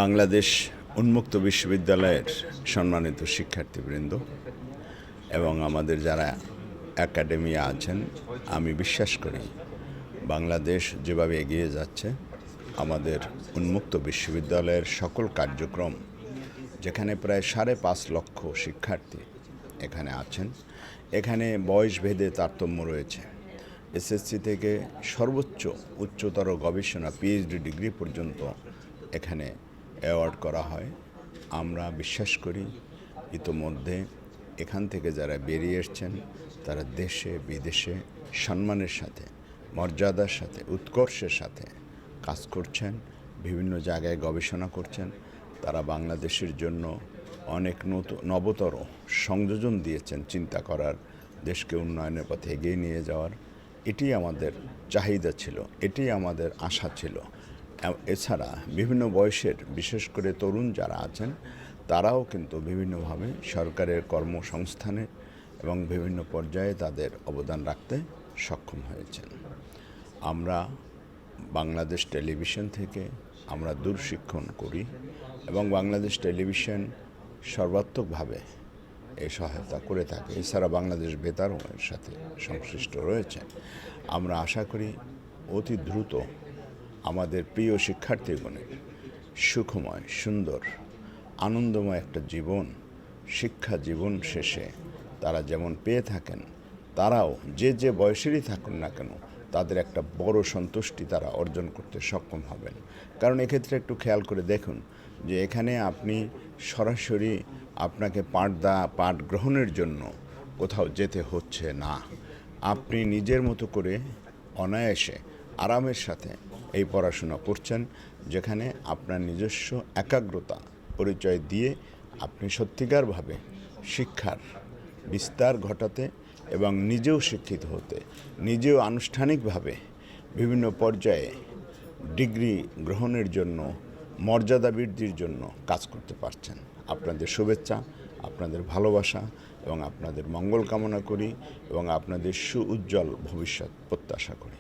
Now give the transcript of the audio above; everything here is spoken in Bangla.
বাংলাদেশ উন্মুক্ত বিশ্ববিদ্যালয়ের সম্মানিত শিক্ষার্থীবৃন্দ এবং আমাদের যারা একাডেমি আছেন, আমি বিশ্বাস করি বাংলাদেশ যেভাবে এগিয়ে যাচ্ছে, আমাদের উন্মুক্ত বিশ্ববিদ্যালয়ের সকল কার্যক্রম, যেখানে প্রায় 5.5 লক্ষ শিক্ষার্থী এখানে আছেন, এখানে বয়সভেদে তারতম্য রয়েছে। এসএসসি থেকে সর্বোচ্চ উচ্চতর গবেষণা পিএইচডি ডিগ্রি পর্যন্ত এখানে অ্যাওয়ার্ড করা হয়। আমরা বিশ্বাস করি ইতোমধ্যে এখান থেকে যারা বেরিয়ে এসছেন তারা দেশে বিদেশে সম্মানের সাথে, মর্যাদার সাথে, উৎকর্ষের সাথে কাজ করছেন, বিভিন্ন জায়গায় গবেষণা করছেন। তারা বাংলাদেশের জন্য অনেক নবতর সংযোজন দিয়েছেন চিন্তা করার, দেশকে উন্নয়নের পথে এগিয়ে নিয়ে যাওয়ার। এটি আমাদের চাহিদা ছিল, এটি আমাদের আশা ছিল। এছাড়া বিভিন্ন বয়সের, বিশেষ করে তরুণ যারা আছেন, তারাও কিন্তু বিভিন্নভাবে সরকারের কর্মসংস্থানে এবং বিভিন্ন পর্যায়ে তাদের অবদান রাখতে সক্ষম হয়েছেন। আমরা বাংলাদেশ টেলিভিশন থেকে আমরা দূরশিক্ষণ করি এবং বাংলাদেশ টেলিভিশন সর্বাত্মকভাবে এই সহায়তা করে থাকে। এছাড়া বাংলাদেশ বেতারও এর সাথে সংশ্লিষ্ট রয়েছে। আমরা আশা করি অতি দ্রুত আমাদের প্রিয় শিক্ষার্থীগণের সুখময়, সুন্দর, আনন্দময় একটা জীবন, শিক্ষা জীবন শেষে তারা যেমন পেয়ে থাকেন, তারাও যে বয়সেরই থাকুন না কেন, তাদের একটা বড় সন্তুষ্টি তারা অর্জন করতে সক্ষম হবেন। কারণ এক্ষেত্রে একটু খেয়াল করে দেখুন যে এখানে আপনি সরাসরি আপনাকে পাঠ গ্রহণের জন্য কোথাও যেতে হচ্ছে না। আপনি নিজের মতো করে অনায়াসে, আরামের সাথে এই পড়াশোনা করছেন, যেখানে আপনার নিজস্ব একাগ্রতা পরিচয় দিয়ে আপনি সত্যিকারভাবে শিক্ষার বিস্তার ঘটাতে এবং নিজেও শিক্ষিত হতে, নিজেও আনুষ্ঠানিকভাবে বিভিন্ন পর্যায়ে ডিগ্রি গ্রহণের জন্য, মর্যাদা বৃদ্ধির জন্য কাজ করতে পারছেন। আপনাদের শুভেচ্ছা, আপনাদের ভালোবাসা এবং আপনাদের মঙ্গল কামনা করি এবং আপনাদের সুউজ্জ্বল ভবিষ্যৎ প্রত্যাশা করি।